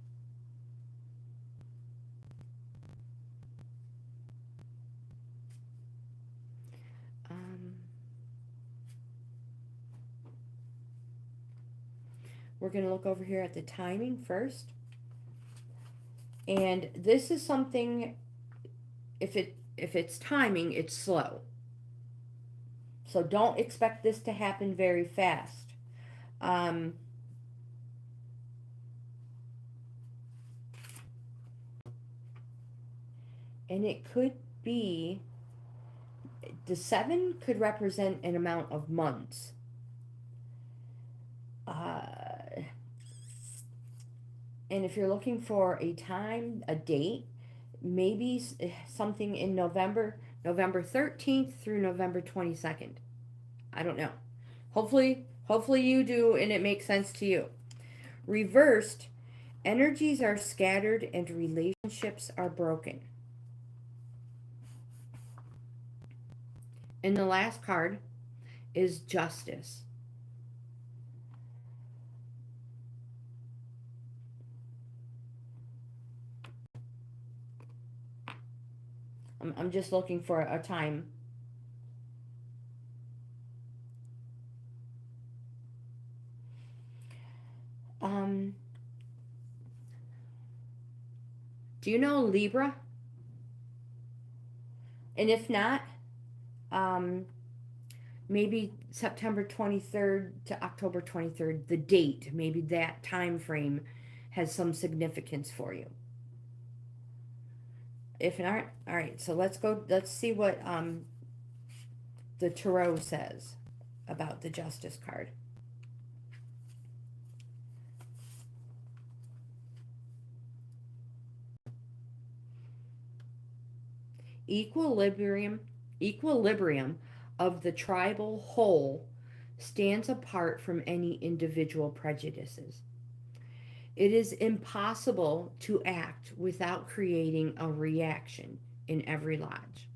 We're going to look over here at the timing first. And this is something, if it's timing, it's slow. So don't expect this to happen very fast. And it could be, the 7 could represent an amount of months. And if you're looking for a time, a date, maybe something in November 13th through November 22nd. I don't know. Hopefully you do and it makes sense to you. Reversed, energies are scattered and relationships are broken. And the last card is Justice. I'm just looking for a time. Do you know Libra? And if not, maybe September 23rd to October 23rd, the date, maybe that time frame has some significance for you. If not, all right, so let's see what the Tarot says about the Justice card. Equilibrium of the tribal whole stands apart from any individual prejudices. It is impossible to act without creating a reaction in every lodge.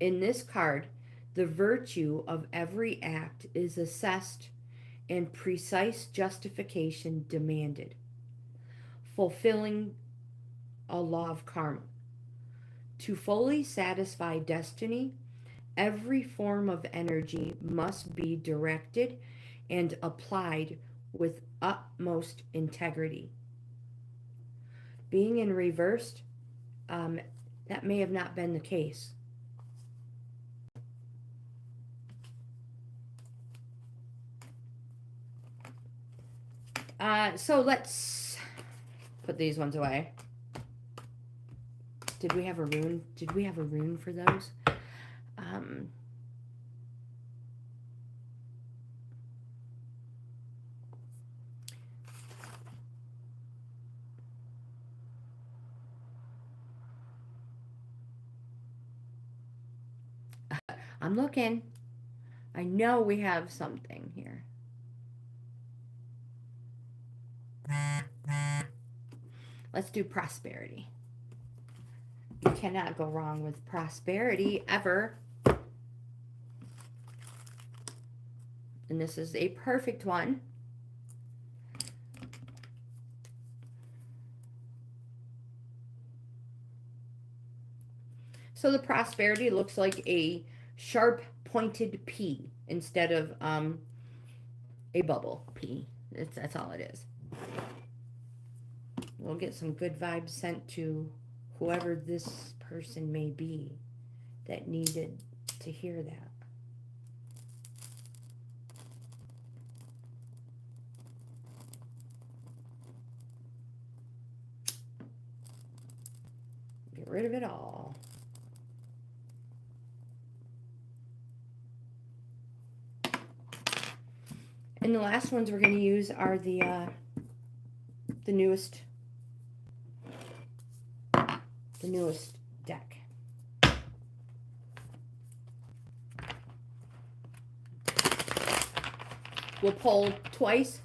In this card, the virtue of every act is assessed and precise justification demanded, fulfilling a law of karma. To fully satisfy destiny, every form of energy must be directed and applied with utmost integrity. Being in reversed, that may have not been the case. So let's put these ones away. Did we have a rune? Did we have a rune for those? I'm looking. I know we have something here. Let's do prosperity. You cannot go wrong with prosperity ever. And this is a perfect one. So the prosperity looks like a sharp pointed P instead of a bubble P. That's all it is. We'll get some good vibes sent to whoever this person may be that needed to hear that. Get rid of it all. And the last ones we're going to use are the newest deck. We'll pull twice,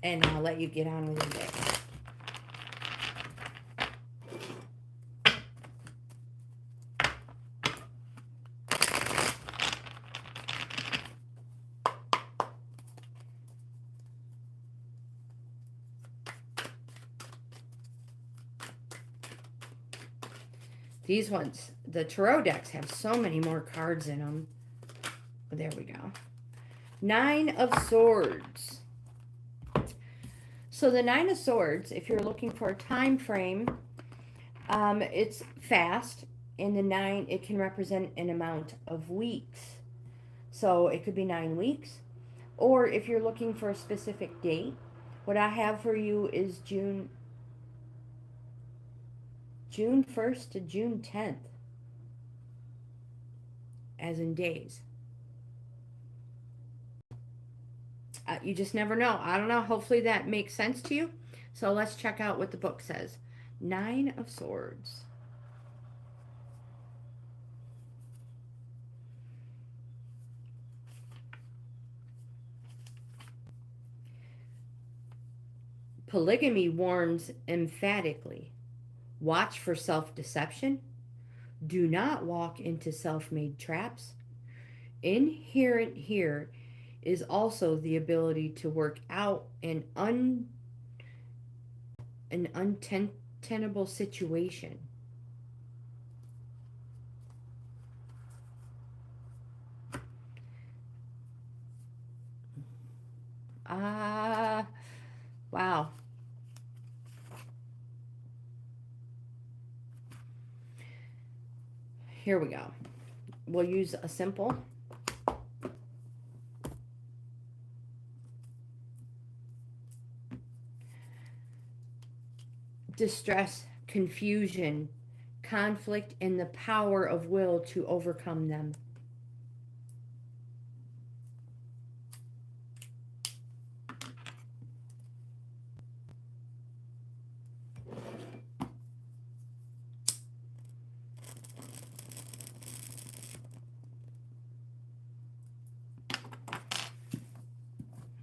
and I'll let you get on with your day. These ones, the tarot decks, have so many more cards in them. There we go. 9 of Swords. So the 9 of Swords, if you're looking for a time frame, it's fast. In the 9, it can represent an amount of weeks. So it could be 9 weeks. Or if you're looking for a specific date, what I have for you is June 1st to June 10th, as in days. You just never know. I don't know. Hopefully that makes sense to you. So let's check out what the book says. 9 of Swords. Polygamy warns emphatically. Watch for self-deception. Do not walk into self-made traps. Inherent here is also the ability to work out an untenable situation. Wow. Here we go. We'll use a simple. Distress, confusion, conflict, and the power of will to overcome them.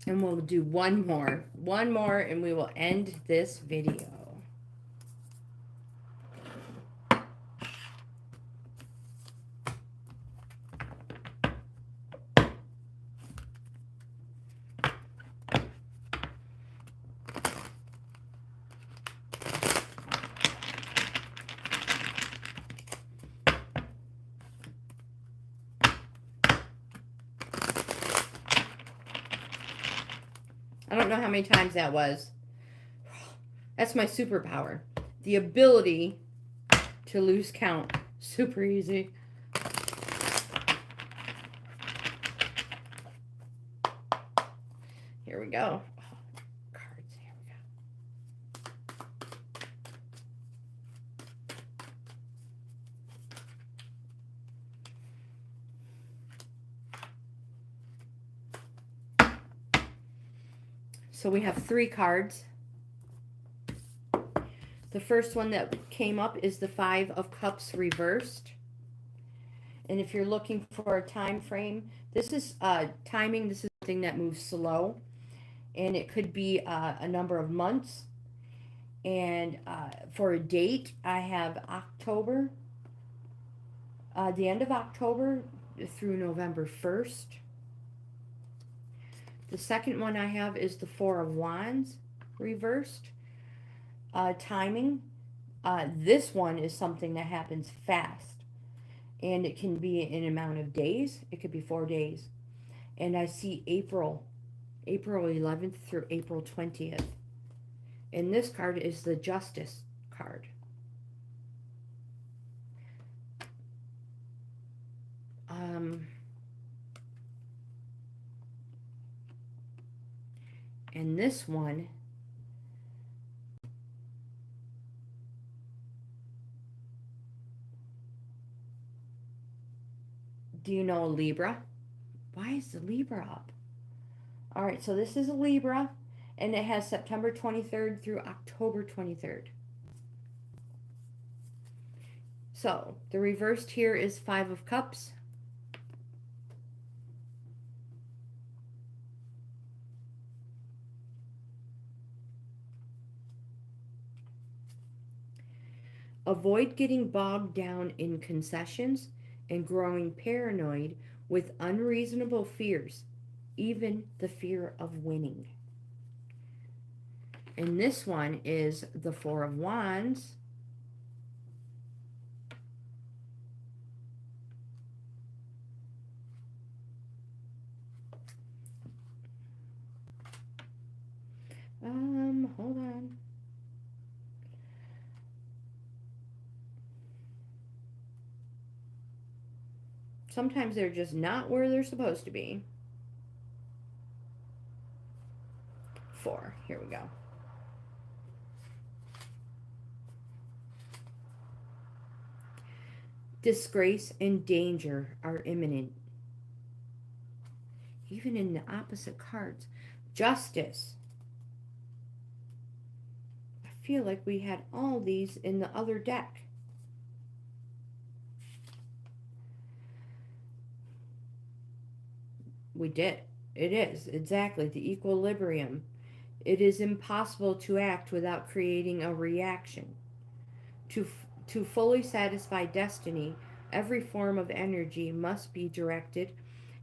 And we'll do one more, and we will end this video. I don't know how many times that was. That's my superpower. The ability to lose count. Super easy. Here we go. Oh, cards. Here we go. So we have 3 cards. The first one that came up is the 5 of Cups reversed. And if you're looking for a time frame, this is timing. This is something that moves slow. And it could be a number of months. And for a date, I have October, the end of October through November 1st. The second one I have is the 4 of Wands reversed. Timing. This one is something that happens fast. And it can be an amount of days. It could be 4 days. And I see April 11th through April 20th. And this card is the Justice card. And this one do you know Libra? Why is the Libra up? All right, so this is a Libra, and it has September 23rd through October 23rd. So the reversed here is Five of Cups. Avoid getting bogged down in concessions and growing paranoid with unreasonable fears, even the fear of winning. And this one is the Four of Wands. Hold on. Sometimes they're just not where they're supposed to be. 4. Here we go. Disgrace and danger are imminent. Even in the opposite cards. Justice. I feel like we had all these in the other deck. We did. It is, exactly, the equilibrium. It is impossible to act without creating a reaction. To fully satisfy destiny, every form of energy must be directed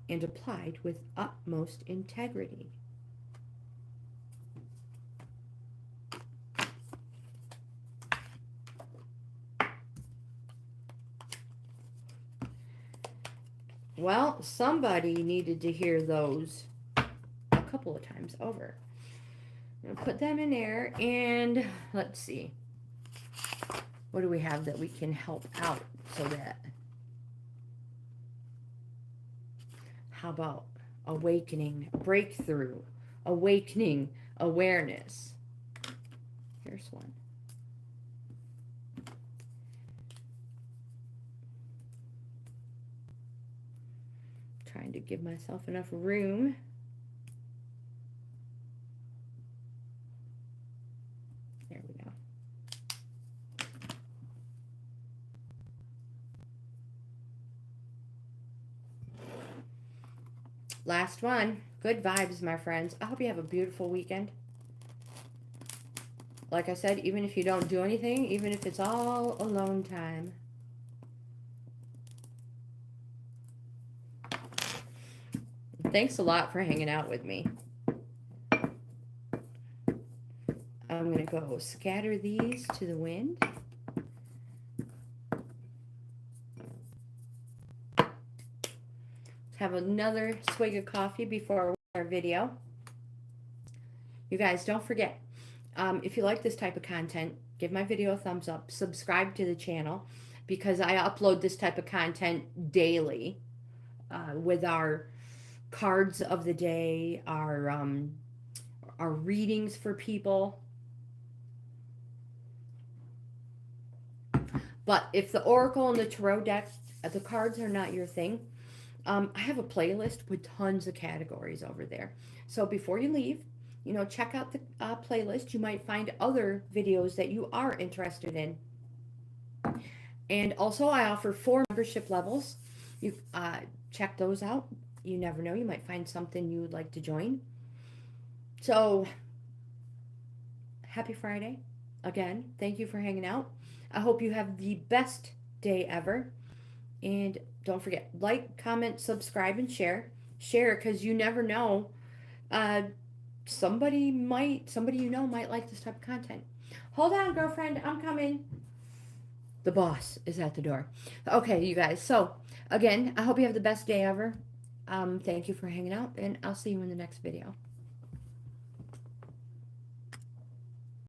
and applied with utmost integrity. Well, somebody needed to hear those a couple of times over. I'm going to put them in there, and let's see. What do we have that we can help out so that... How about awakening, breakthrough, awakening, awareness? Here's one. Trying to give myself enough room. There we go. Last one. Good vibes, my friends. I hope you have a beautiful weekend. Like I said, even if you don't do anything, even if it's all alone time. Thanks a lot for hanging out with me. I'm going to go scatter these to the wind. Have another swig of coffee before our video. You guys, don't forget, if you like this type of content, give my video a thumbs up. Subscribe to the channel because I upload this type of content daily with our cards of the day, our readings for people. But if the Oracle and the Tarot deck, the cards are not your thing, I have a playlist with tons of categories over there. So before you leave, you know, check out the playlist. You might find other videos that you are interested in. And also I offer 4 membership levels. You check those out. You never know, you might find something you would like to join. So, happy Friday. Again, thank you for hanging out. I hope you have the best day ever. And don't forget, like, comment, subscribe, and share. Share, because you never know. Somebody you know might like this type of content. Hold on, girlfriend, I'm coming. The boss is at the door. Okay, you guys. So, again, I hope you have the best day ever. Thank you for hanging out, and I'll see you in the next video.